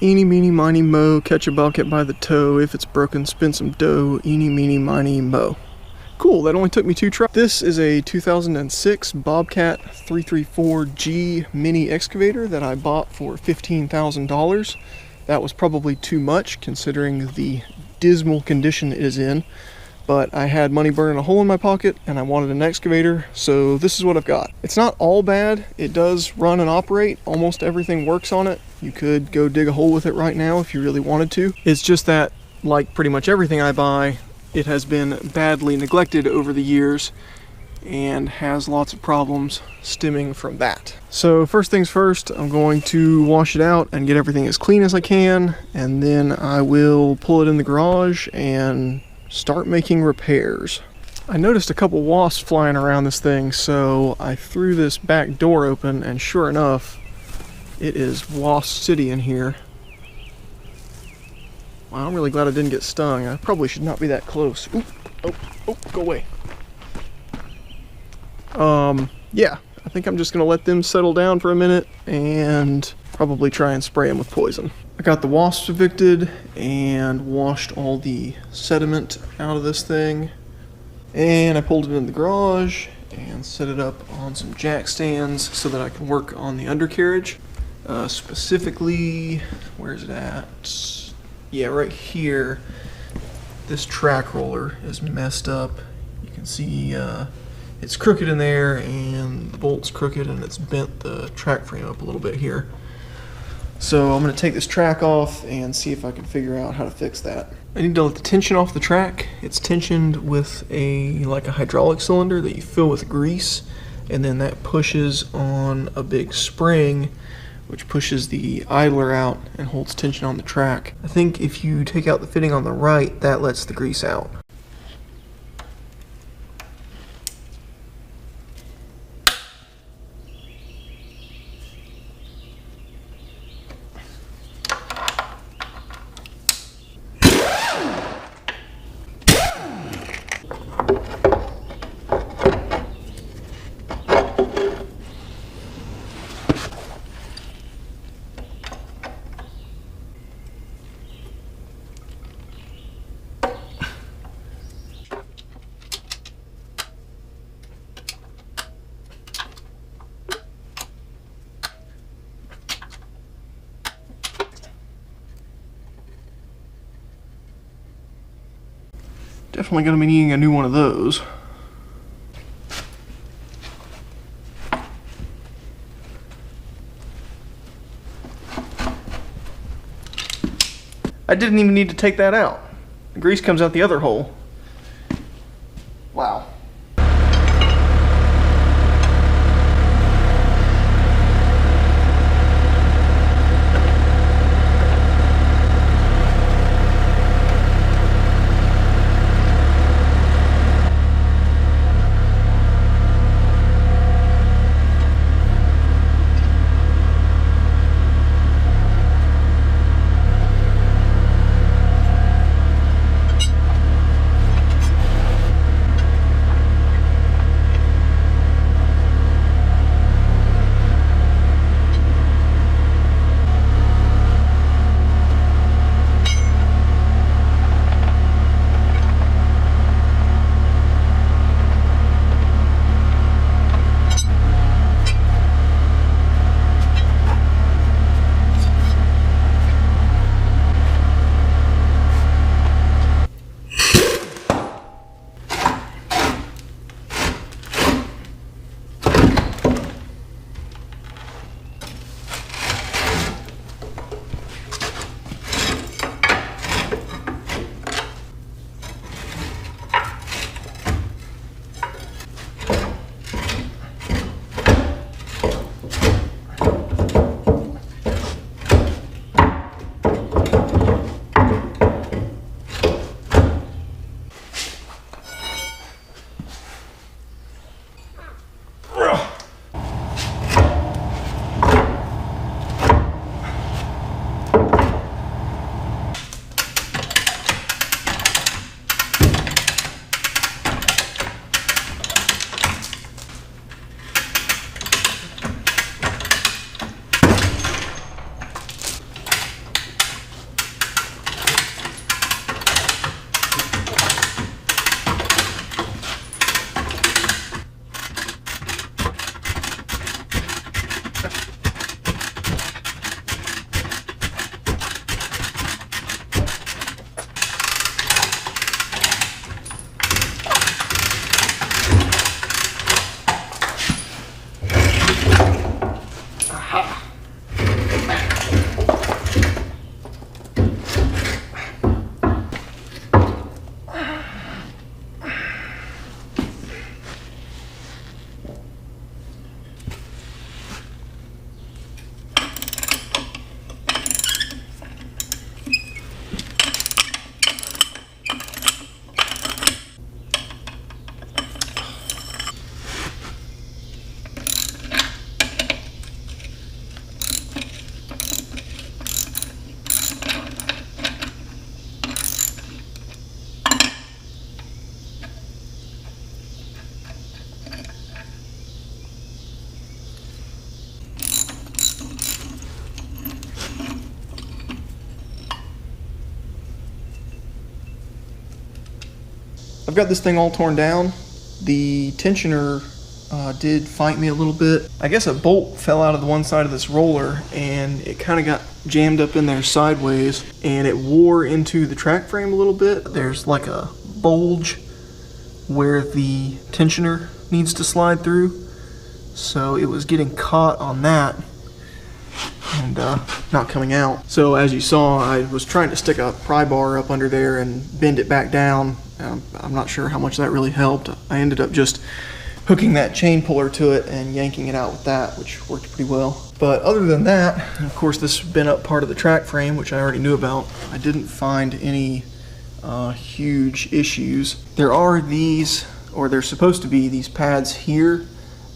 Eeny, meeny, miny, mo, catch a bobcat by the toe. If it's broken, spin some dough. Eeny, meeny, miny, mo. Cool, that only took me 2 tries. This is a 2006 Bobcat 334G mini excavator that I bought for $15,000. That was probably too much considering the dismal condition it is in, but I had money burning a hole in my pocket and I wanted an excavator, so this is what I've got. It's not all bad. It does run and operate. Almost everything works on it. You could go dig a hole with it right now if you really wanted to. It's just that, like pretty much everything I buy, it has been badly neglected over the years and has lots of problems stemming from that. So first things first, I'm going to wash it out and get everything as clean as I can, and then I will pull it in the garage and start making repairs. I noticed a couple wasps flying around this thing, so I threw this back door open, and sure enough, it is Wasp City in here. Wow, I'm really glad I didn't get stung. I probably should not be that close. Oop, oh, go away. Yeah, I think I'm just gonna let them settle down for a minute and probably try and spray them with poison. I got the wasps evicted and washed all the sediment out of this thing, and I pulled it in the garage and set it up on some jack stands so that I can work on the undercarriage. Specifically, where's it at? Yeah, right here. This track roller is messed up. You can see it's crooked in there, and the bolt's crooked, and it's bent the track frame up a little bit here. So I'm going to take this track off and see if I can figure out how to fix that. I need to let the tension off the track. It's tensioned with like a hydraulic cylinder that you fill with grease, and then that pushes on a big spring which pushes the idler out and holds tension on the track. I think if you take out the fitting on the right, that lets the grease out. Definitely going to be needing a new one of those. I didn't even need to take that out. The grease comes out the other hole. Wow. I've got this thing all torn down. The tensioner did fight me a little bit. I guess a bolt fell out of the one side of this roller and it kind of got jammed up in there sideways and it wore into the track frame a little bit. There's like a bulge where the tensioner needs to slide through. So it was getting caught on that and not coming out. So as you saw, I was trying to stick a pry bar up under there and bend it back down. I'm not sure how much that really helped. I ended up just hooking that chain puller to it and yanking it out with that, which worked pretty well. But other than that, of course, this bent up part of the track frame, which I already knew about. I didn't find any huge issues. There are these, or there's supposed to be these pads here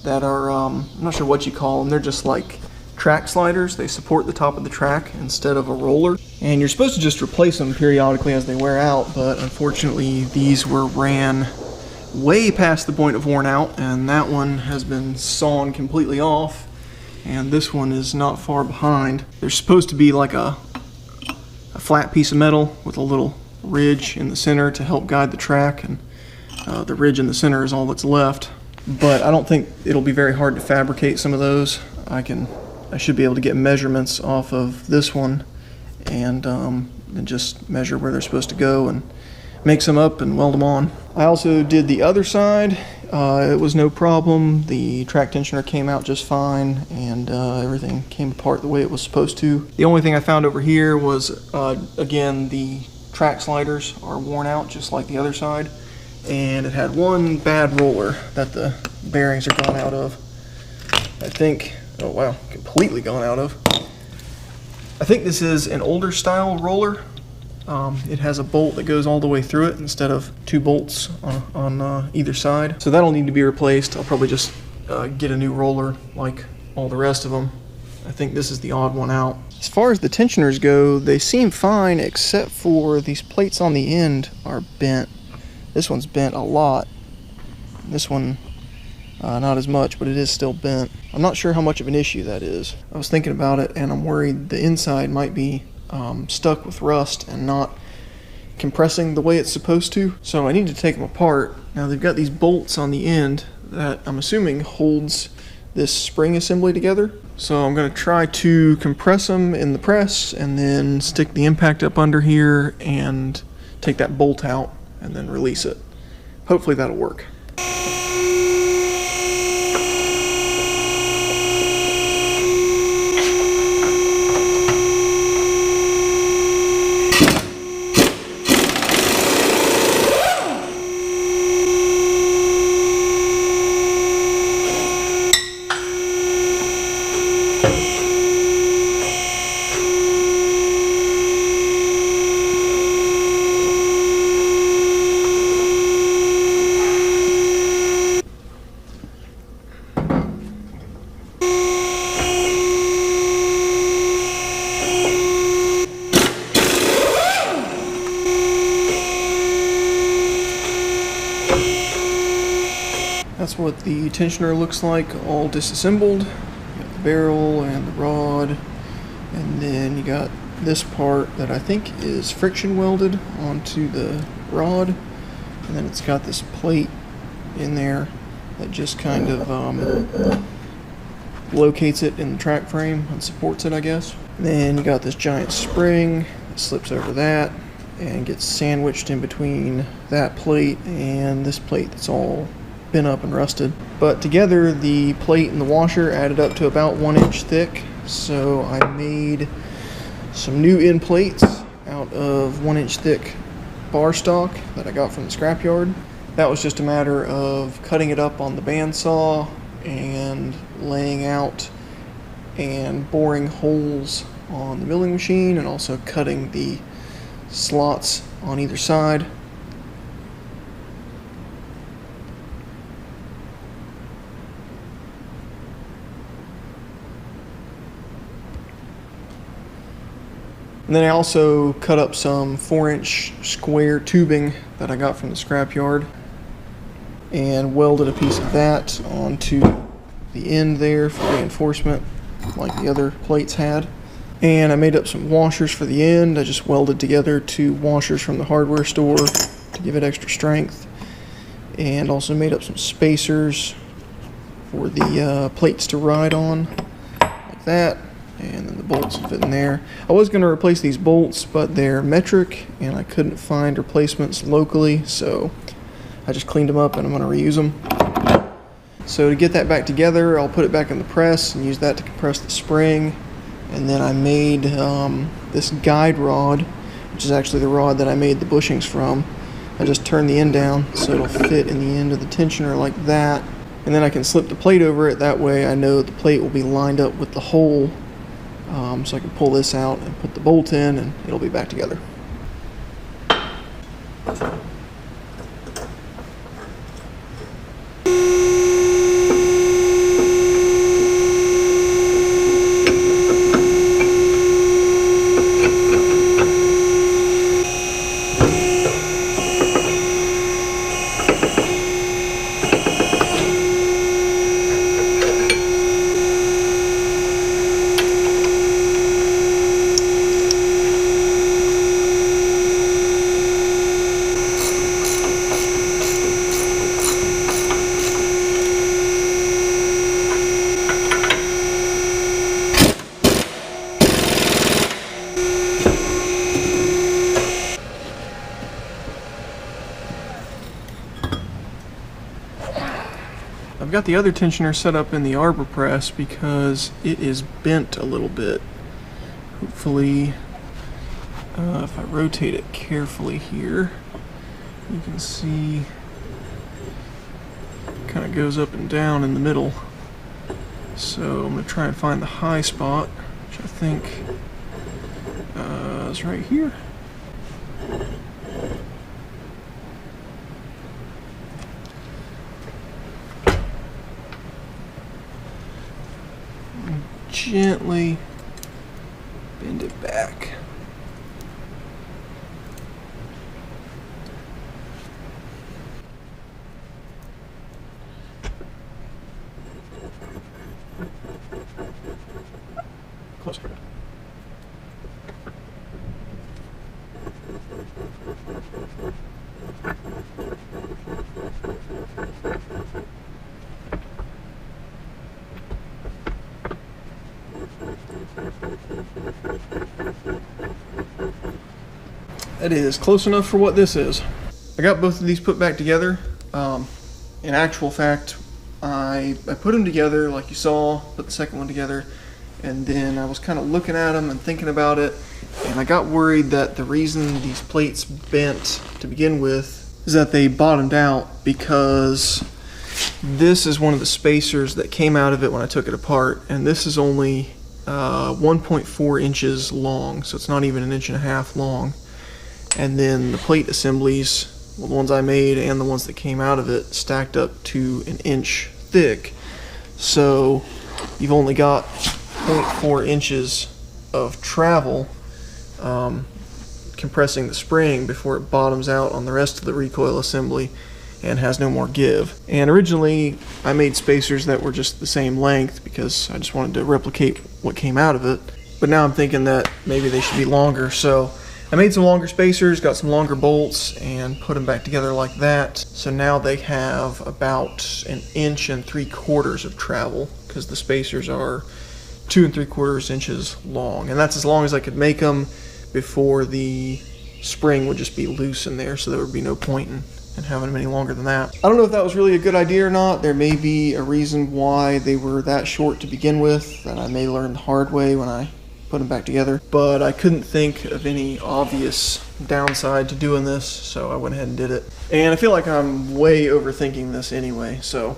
that are, I'm not sure what you call them. They're just like track sliders. They support the top of the track instead of a roller. And you're supposed to just replace them periodically as they wear out, but unfortunately these were ran way past the point of worn out, and that one has been sawn completely off, and this one is not far behind. There's supposed to be like a flat piece of metal with a little ridge in the center to help guide the track, and the ridge in the center is all that's left. But I don't think it'll be very hard to fabricate some of those. I should be able to get measurements off of this one and just measure where they're supposed to go and make some up and weld them on. I also did the other side. It was no problem. The track tensioner came out just fine, and everything came apart the way it was supposed to. The only thing I found over here was, again, the track sliders are worn out just like the other side, and it had one bad roller that the bearings are gone out of. I think, oh wow, completely gone out of. I think this is an older style roller. It has a bolt that goes all the way through it instead of two bolts on either side. So that'll need to be replaced. I'll probably just get a new roller like all the rest of them. I think this is the odd one out. As far as the tensioners go, they seem fine except for these plates on the end are bent. This one's bent a lot. This one, not as much, but it is still bent. I'm not sure how much of an issue that is. I was thinking about it and I'm worried the inside might be stuck with rust and not compressing the way it's supposed to. So I need to take them apart. Now they've got these bolts on the end that I'm assuming holds this spring assembly together. So I'm going to try to compress them in the press and then stick the impact up under here and take that bolt out and then release it. Hopefully that'll work. That's what the tensioner looks like, all disassembled. You got the barrel and the rod, and then you got this part that I think is friction welded onto the rod, and then it's got this plate in there that just kind of locates it in the track frame and supports it, I guess. And then you got this giant spring that slips over that and gets sandwiched in between that plate and this plate that's all been up and rusted. But together the plate and the washer added up to about 1 inch thick, so I made some new end plates out of 1 inch thick bar stock that I got from the scrapyard. That was just a matter of cutting it up on the bandsaw and laying out and boring holes on the milling machine, and also cutting the slots on either side. And then I also cut up some 4-inch square tubing that I got from the scrapyard and welded a piece of that onto the end there for reinforcement like the other plates had. And I made up some washers for the end. I just welded together 2 washers from the hardware store to give it extra strength. and also made up some spacers for the plates to ride on, like that, and then the bolts will fit in there. I was going to replace these bolts, but they're metric and I couldn't find replacements locally, so I just cleaned them up and I'm going to reuse them. So to get that back together, I'll put it back in the press and use that to compress the spring. And then I made this guide rod, which is actually the rod that I made the bushings from. I just turned the end down so it'll fit in the end of the tensioner like that. And then I can slip the plate over it. That way I know the plate will be lined up with the hole. So I can pull this out and put the bolt in and it'll be back together. I've got the other tensioner set up in the arbor press because it is bent a little bit. Hopefully, if I rotate it carefully here, you can see it kind of goes up and down in the middle. So I'm going to try and find the high spot, which I think is right here. Gently bend it back. Closer. That is close enough for what this is. I got both of these put back together. In actual fact, I put them together like you saw, put the second one together, and then I was kind of looking at them and thinking about it, and I got worried that the reason these plates bent to begin with is that they bottomed out because this is one of the spacers that came out of it when I took it apart, and this is only 1.4 inches long, so it's not even 1.5 inches long. And then the plate assemblies, well, the ones I made and the ones that came out of it, stacked up to 1 inch thick. So you've only got 0.4 inches of travel compressing the spring before it bottoms out on the rest of the recoil assembly and has no more give. And originally I made spacers that were just the same length because I just wanted to replicate what came out of it. But now I'm thinking that maybe they should be longer, so I made some longer spacers, got some longer bolts, and put them back together like that. So now they have about 1 3/4 inches of travel because the spacers are 2 3/4 inches long. And that's as long as I could make them before the spring would just be loose in there, so there would be no point in having them any longer than that. I don't know if that was really a good idea or not. There may be a reason why they were that short to begin with that I may learn the hard way when I put them back together, but I couldn't think of any obvious downside to doing this, so I went ahead and did it. And I feel like I'm way overthinking this anyway, so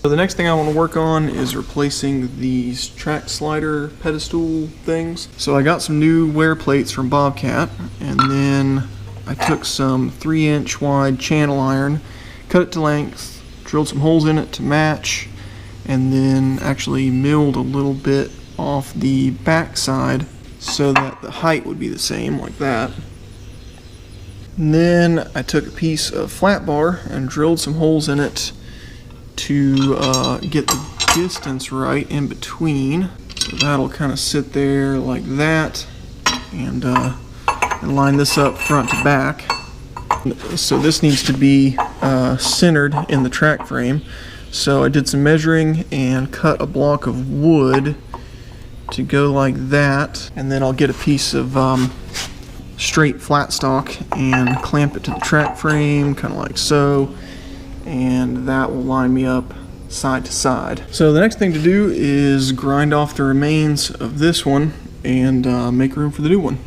the next thing I want to work on is replacing these track slider pedestal things. So I got some new wear plates from Bobcat, and then I took some 3-inch wide channel iron, cut it to length, drilled some holes in it to match, and then actually milled a little bit off the back side so that the height would be the same, like that. And then I took a piece of flat bar and drilled some holes in it to get the distance right in between. So that'll kind of sit there like that, and line this up front to back. So this needs to be centered in the track frame. So I did some measuring and cut a block of wood to go like that, and then I'll get a piece of straight flat stock and clamp it to the track frame, kind of like so, and that will line me up side to side. So the next thing to do is grind off the remains of this one and make room for the new one.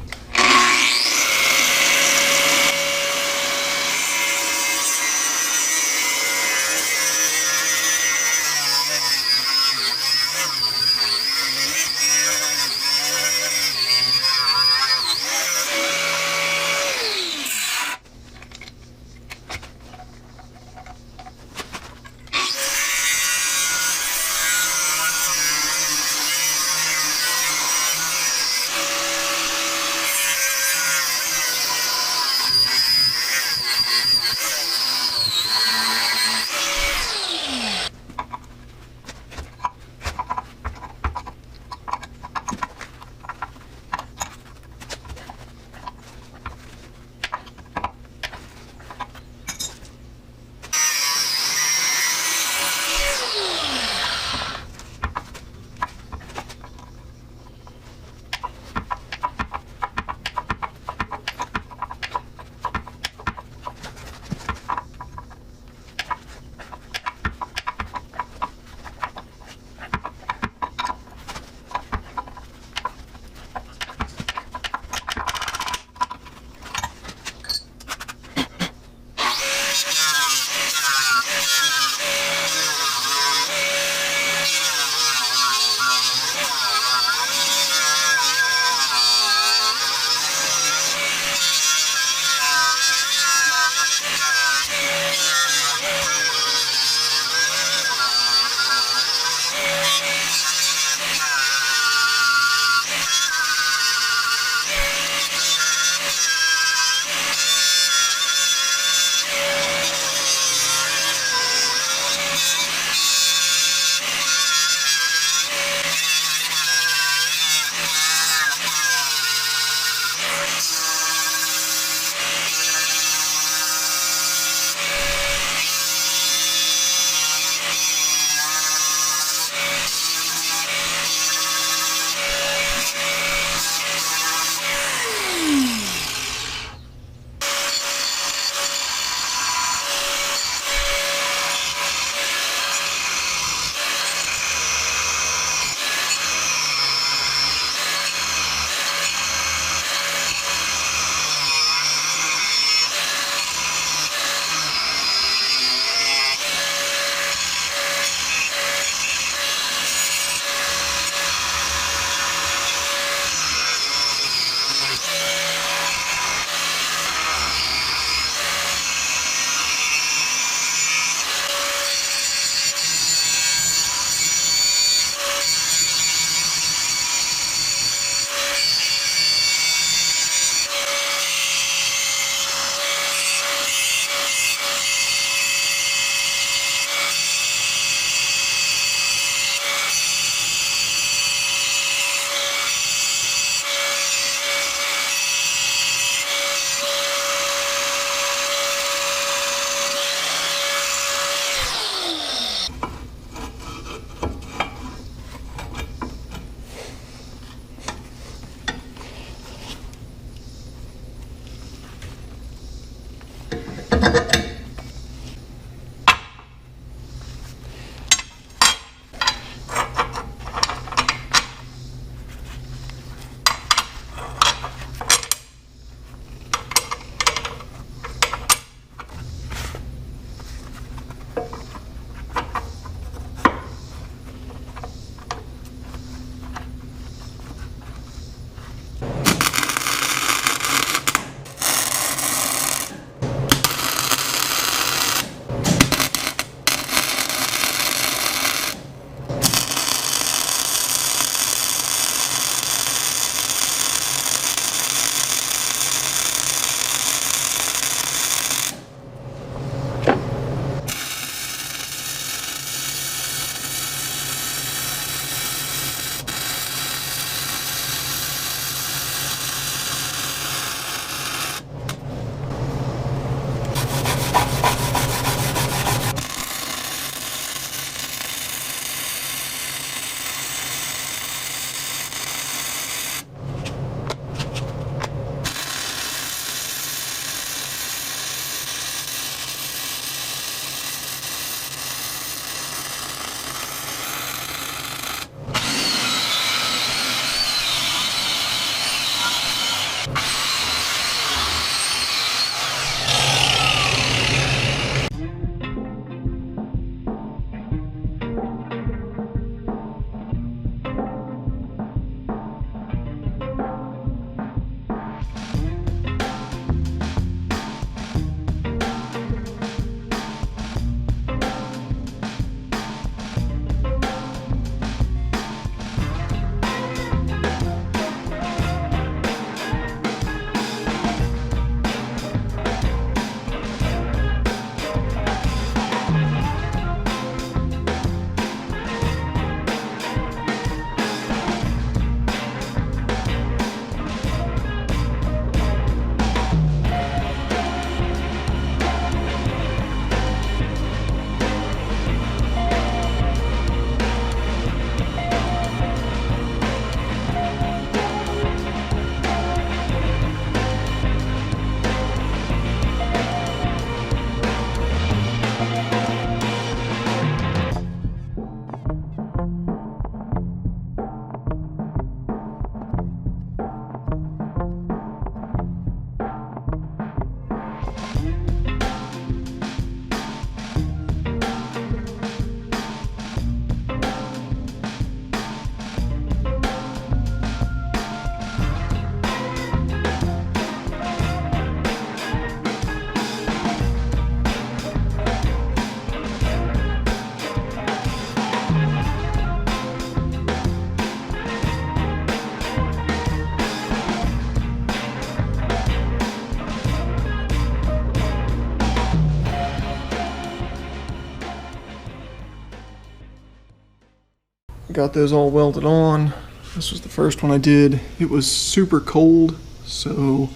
got those all welded on. This was the first one I did. It was super cold, so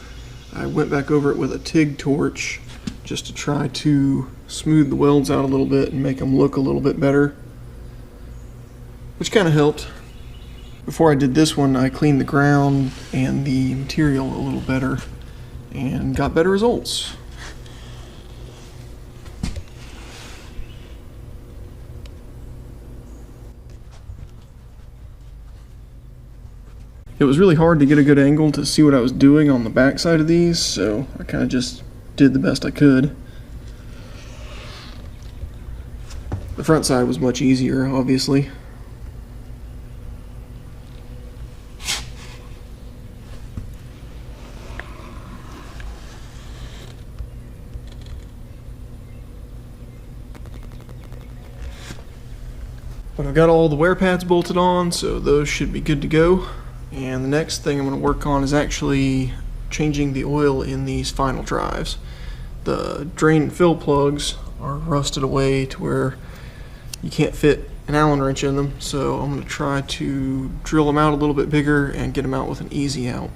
I went back over it with a TIG torch just to try to smooth the welds out a little bit and make them look a little bit better, which kind of helped. Before I did this one, I cleaned the ground and the material a little better and got better results. It was really hard to get a good angle to see what I was doing on the back side of these, so I kind of just did the best I could. The front side was much easier, obviously. But I've got all the wear pads bolted on, so those should be good to go. And the next thing I'm going to work on is actually changing the oil in these final drives. The drain and fill plugs are rusted away to where you can't fit an Allen wrench in them, so I'm going to try to drill them out a little bit bigger and get them out with an easy out.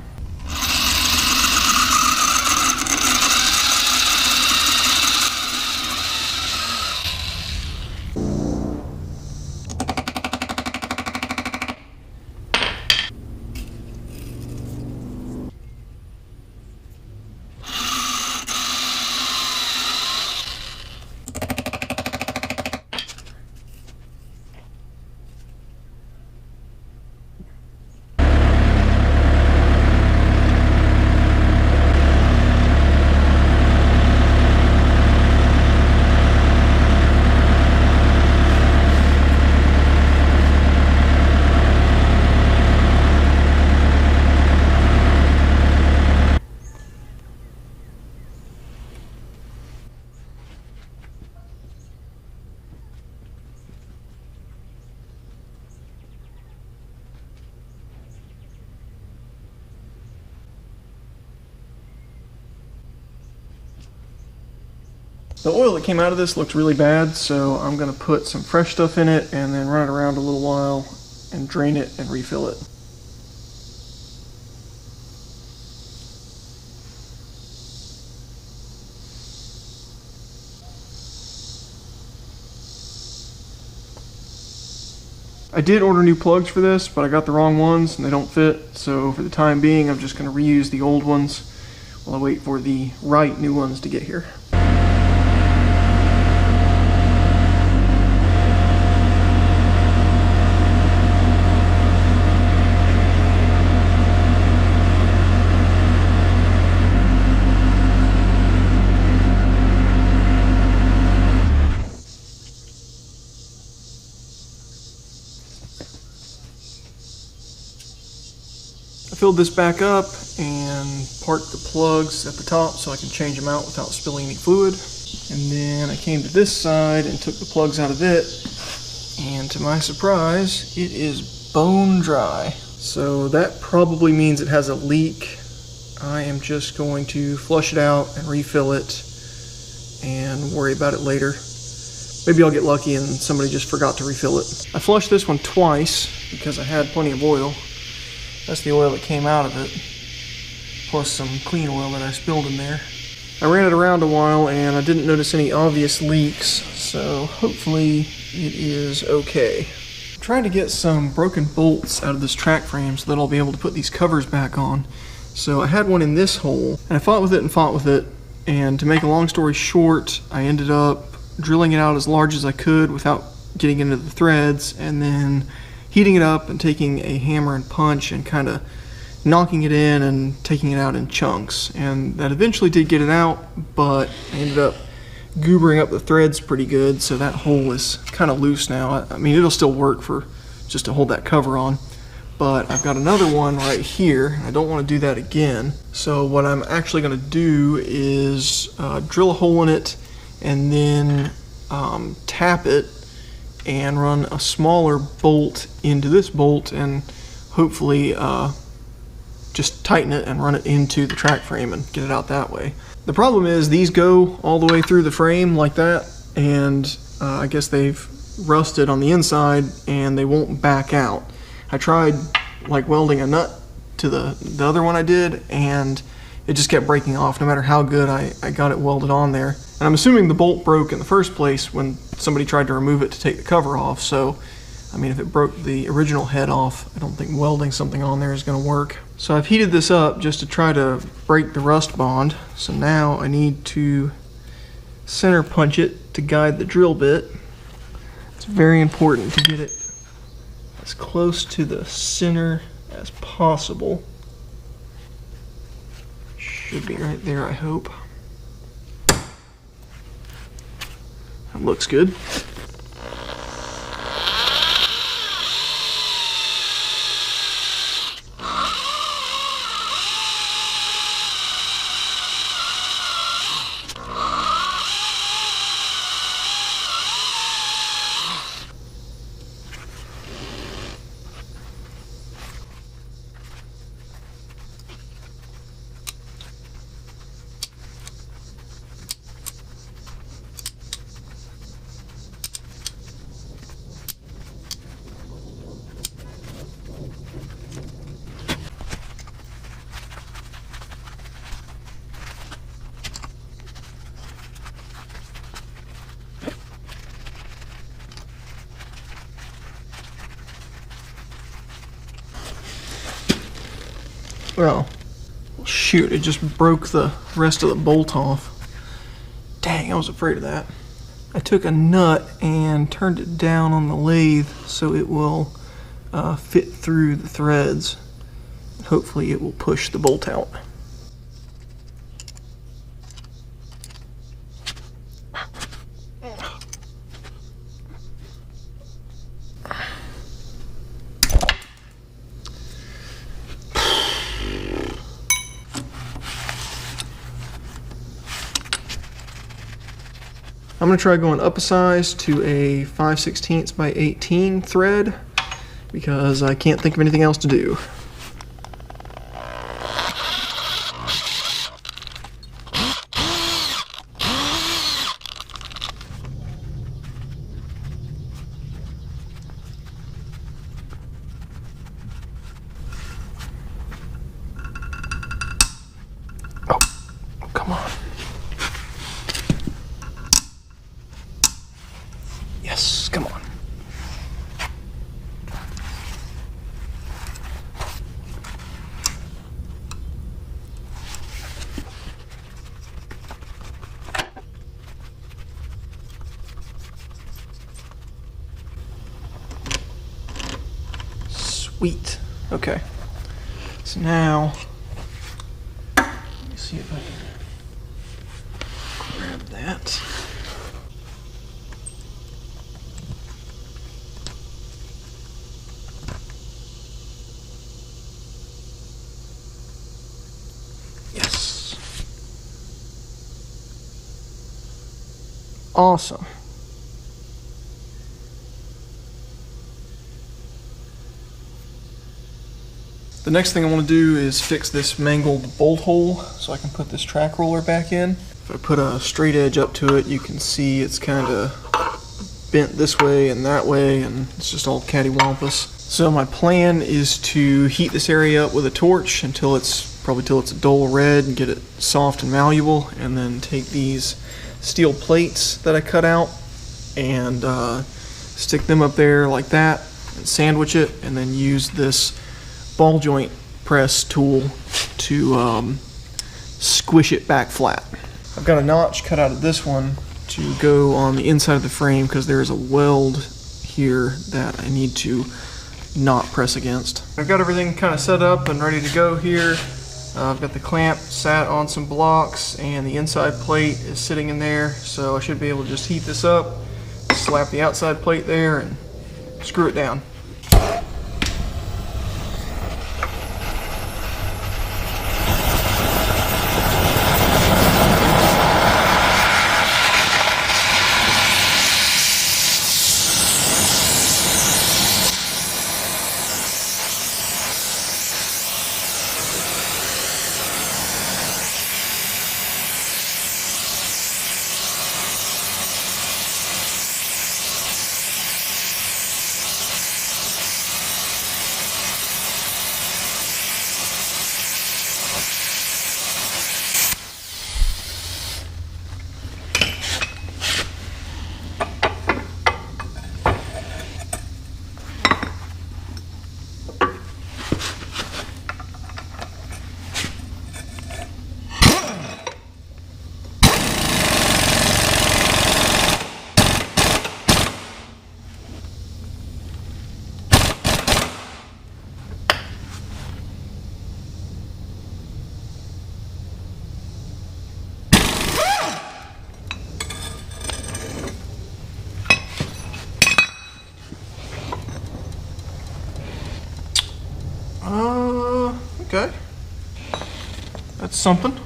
The oil that came out of this looked really bad, so I'm going to put some fresh stuff in it and then run it around a little while and drain it and refill it. I did order new plugs for this, but I got the wrong ones and they don't fit, so for the time being I'm just going to reuse the old ones while I wait for the right new ones to get here. I filled this back up and parked the plugs at the top so I can change them out without spilling any fluid. And then I came to this side and took the plugs out of it, and to my surprise, it is bone dry. So that probably means it has a leak. I am just going to flush it out and refill it and worry about it later. Maybe I'll get lucky and somebody just forgot to refill it. I flushed this one twice because I had plenty of oil. That's the oil that came out of it, plus some clean oil that I spilled in there. I ran it around a while and I didn't notice any obvious leaks, so hopefully it is okay. I'm trying to get some broken bolts out of this track frame so that I'll be able to put these covers back on. So I had one in this hole, and I fought with it, and to make a long story short, I ended up drilling it out as large as I could without getting into the threads, and then heating it up and taking a hammer and punch and kind of knocking it in and taking it out in chunks. And that eventually did get it out, but I ended up goobering up the threads pretty good, so that hole is kind of loose now. I mean, it'll still work for just to hold that cover on, but I've got another one right here. I don't want to do that again. So what I'm actually going to do is drill a hole in it and then tap it and run a smaller bolt into this bolt and hopefully just tighten it and run it into the track frame and get it out that way. The problem is these go all the way through the frame like that, and I guess they've rusted on the inside and they won't back out. I tried like welding a nut to the other one I did, and it just kept breaking off no matter how good I got it welded on there. And I'm assuming the bolt broke in the first place when somebody tried to remove it to take the cover off. So, I mean, if it broke the original head off, I don't think welding something on there is going to work. So I've heated this up just to try to break the rust bond. So now I need to center punch it to guide the drill bit. It's very important to get it as close to the center as possible. Should be right there, I hope. That looks good. Well, shoot, it just broke the rest of the bolt off. Dang, I was afraid of that. I took a nut and turned it down on the lathe so it will fit through the threads. Hopefully it will push the bolt out. I'm going to try going up a size to a 5/16 by 18 thread because I can't think of anything else to do. Oh, come on. Yes, come on. Sweet. Okay. So now, let me see if I can grab that. Awesome. The next thing I want to do is fix this mangled bolt hole so I can put this track roller back in. If I put a straight edge up to it, you can see it's kind of bent this way and that way, and it's just all cattywampus. So my plan is to heat this area up with a torch until it's a dull red and get it soft and malleable, and then take these steel plates that I cut out and stick them up there like that and sandwich it, and then use this ball joint press tool to squish it back flat. I've got a notch cut out of this one to go on the inside of the frame because there is a weld here that I need to not press against. I've got everything kind of set up and ready to go here. I've got the clamp sat on some blocks and the inside plate is sitting in there, so I should be able to just heat this up, slap the outside plate there, and screw it down. something.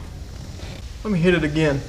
Let me hit it again.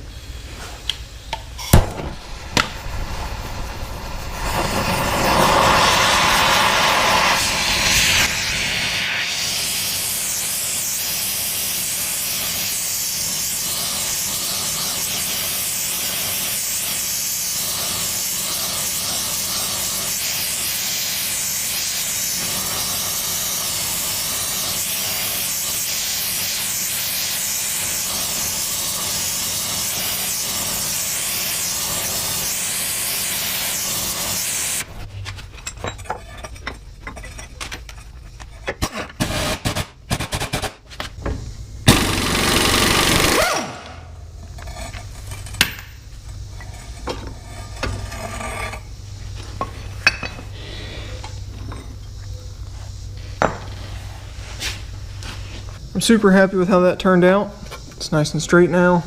I'm super happy with how that turned out. It's nice and straight now.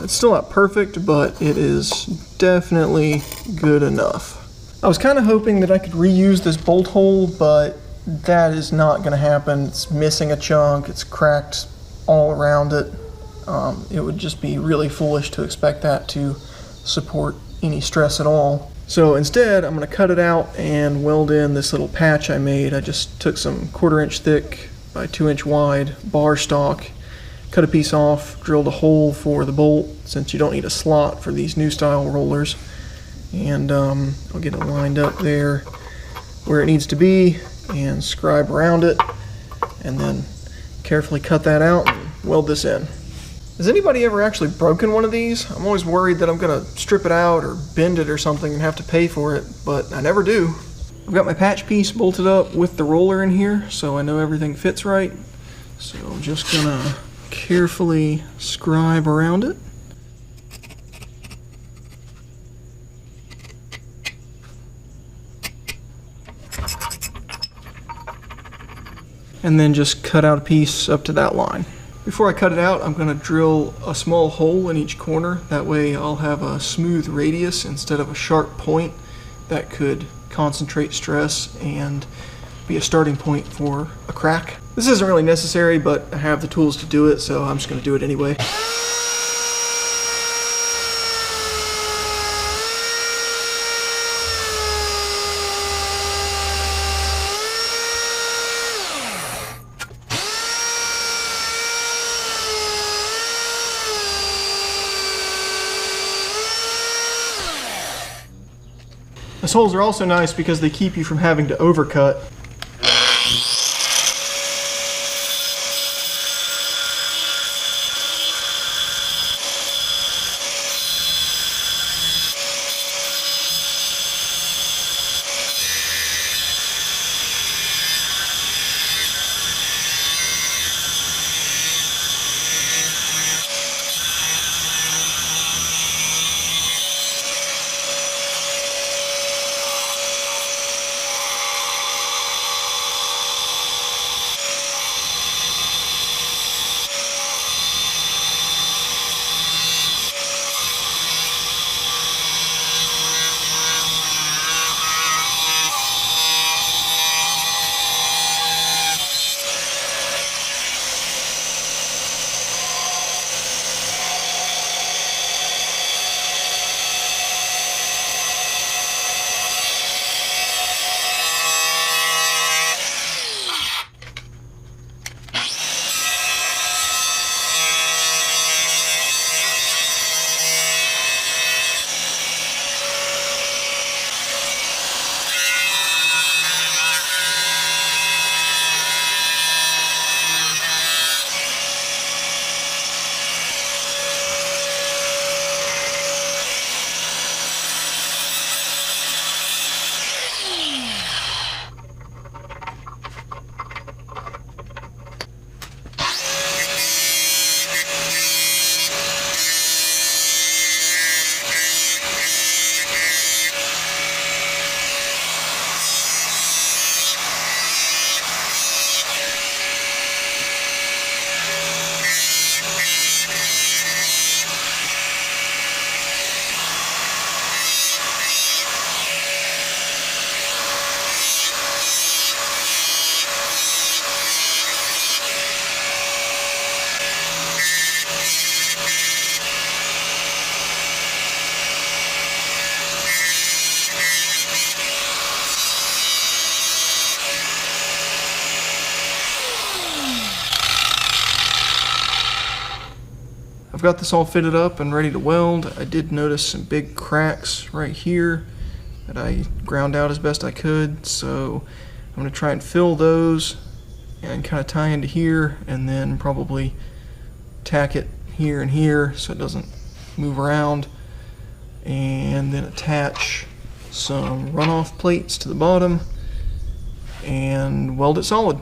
It's still not perfect, but it is definitely good enough. I was kind of hoping that I could reuse this bolt hole, but that is not going to happen. It's missing a chunk, it's cracked all around it. It would just be really foolish to expect that to support any stress at all. So instead, I'm going to cut it out and weld in this little patch I made. I just took some 1/4 inch thick by 2 inch wide bar stock, cut a piece off, drilled a hole for the bolt since you don't need a slot for these new style rollers, and I'll get it lined up there where it needs to be and scribe around it, and then carefully cut that out and weld this in. Has anybody ever actually broken one of these? I'm always worried that I'm gonna strip it out or bend it or something and have to pay for it, but I never do. I've got my patch piece bolted up with the roller in here, so I know everything fits right. So I'm just gonna carefully scribe around it. And then just cut out a piece up to that line. Before I cut it out, I'm gonna drill a small hole in each corner. That way I'll have a smooth radius instead of a sharp point that could concentrate stress and be a starting point for a crack. This isn't really necessary, but I have the tools to do it, so I'm just going to do it anyway. These holes are also nice because they keep you from having to overcut. I've got this all fitted up and ready to weld. I did notice some big cracks right here that I ground out as best I could, so I'm going to try and fill those and kind of tie into here, and then probably tack it here and here so it doesn't move around, and then attach some runoff plates to the bottom and weld it solid.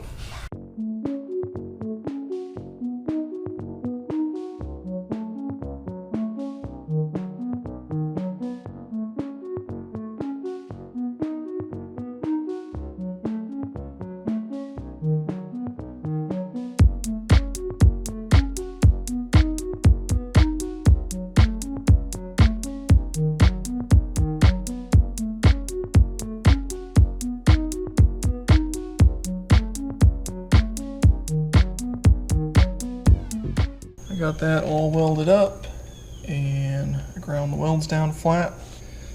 Got that all welded up, and I ground the welds down flat.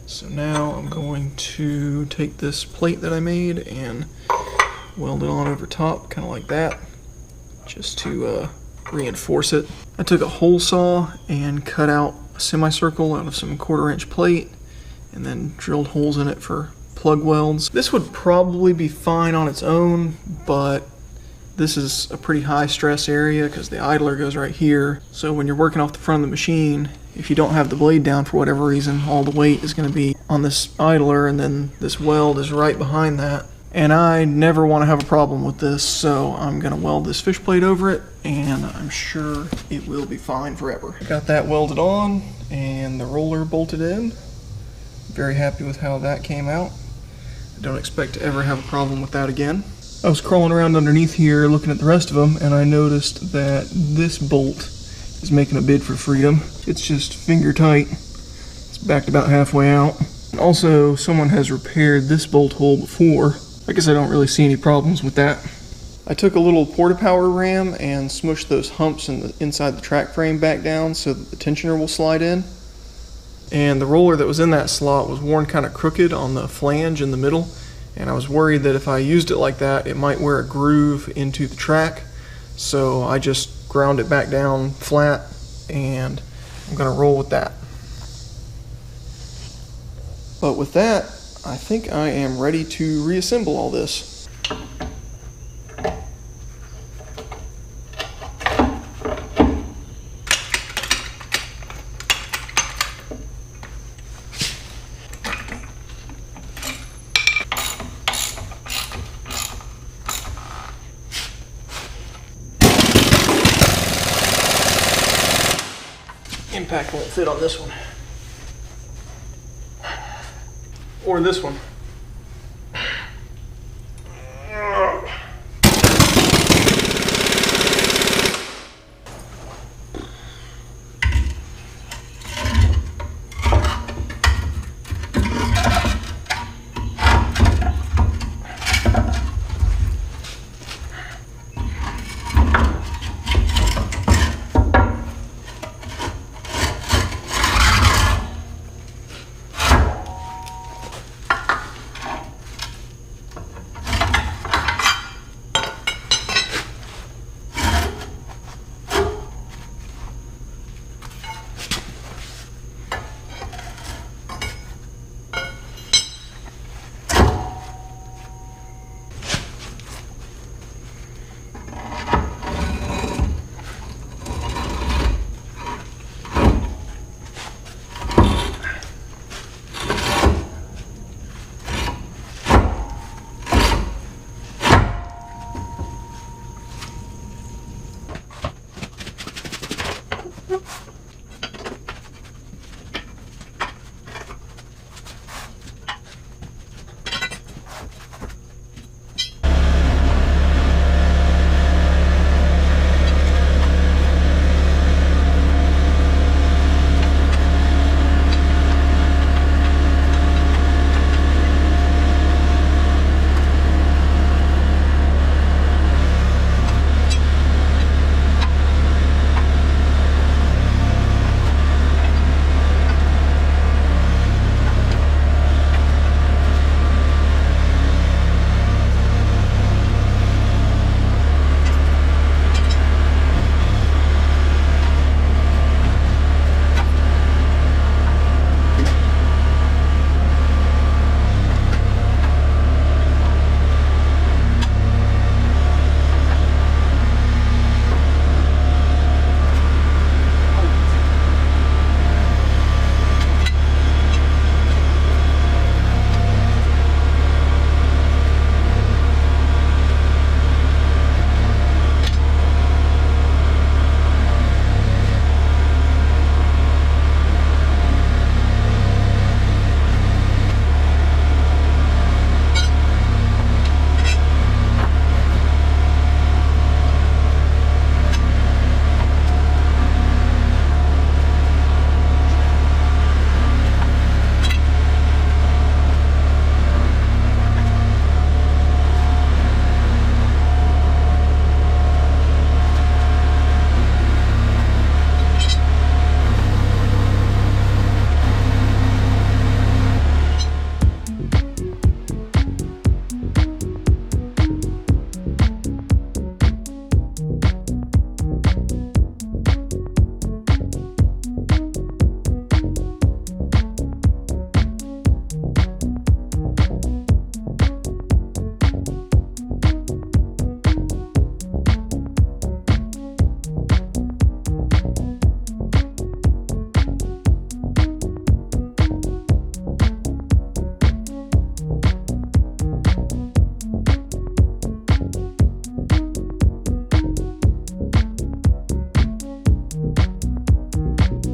So now I'm going to take this plate that I made and weld it on over top, kind of like that, just to reinforce it. I took a hole saw and cut out a semicircle out of some 1/4" plate, and then drilled holes in it for plug welds. This would probably be fine on its own, but this is a pretty high stress area because the idler goes right here. So when you're working off the front of the machine, if you don't have the blade down for whatever reason, all the weight is going to be on this idler, and then this weld is right behind that. And I never want to have a problem with this, so I'm going to weld this fish plate over it, and I'm sure it will be fine forever. Got that welded on and the roller bolted in. Very happy with how that came out. I don't expect to ever have a problem with that again. I was crawling around underneath here looking at the rest of them, and I noticed that this bolt is making a bid for freedom. It's just finger tight. It's backed about halfway out. Also, someone has repaired this bolt hole before. I guess I don't really see any problems with that. I took a little porta-power ram and smushed those humps inside the track frame back down so that the tensioner will slide in. And the roller that was in that slot was worn kind of crooked on the flange in the middle. And I was worried that if I used it like that, it might wear a groove into the track. So I just ground it back down flat, and I'm going to roll with that. But with that, I think I am ready to reassemble all this. Impact won't fit on this one. Or this one.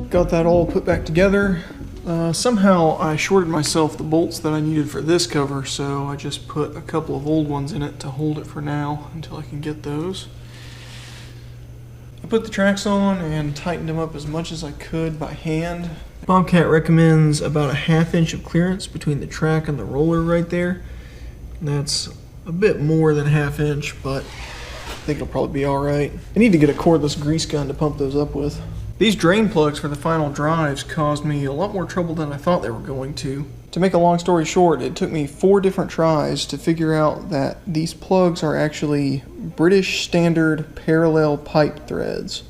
got that all put back together. Somehow I shorted myself the bolts that I needed for this cover, so I just put a couple of old ones in it to hold it for now until I can get those. I put the tracks on and tightened them up as much as I could by hand. Bobcat recommends about a 1/2 inch of clearance between the track and the roller right there. And that's a bit more than 1/2 inch, but I think it'll probably be alright. I need to get a cordless grease gun to pump those up with. These drain plugs for the final drives caused me a lot more trouble than I thought they were going to. To make a long story short, it took me 4 different tries to figure out that these plugs are actually British Standard Parallel Pipe Threads,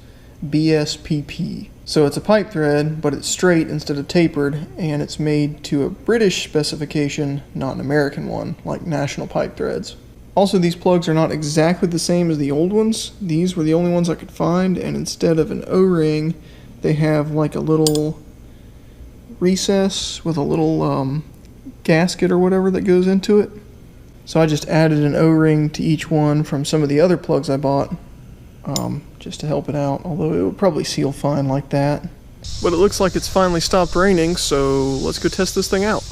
BSPP. So it's a pipe thread, but it's straight instead of tapered, and it's made to a British specification, not an American one, like National Pipe Threads. Also, these plugs are not exactly the same as the old ones. These were the only ones I could find, and instead of an O-ring, they have like a little recess with a little gasket or whatever that goes into it. So I just added an O-ring to each one from some of the other plugs I bought, just to help it out, although it would probably seal fine like that. But it looks like it's finally stopped raining, so let's go test this thing out.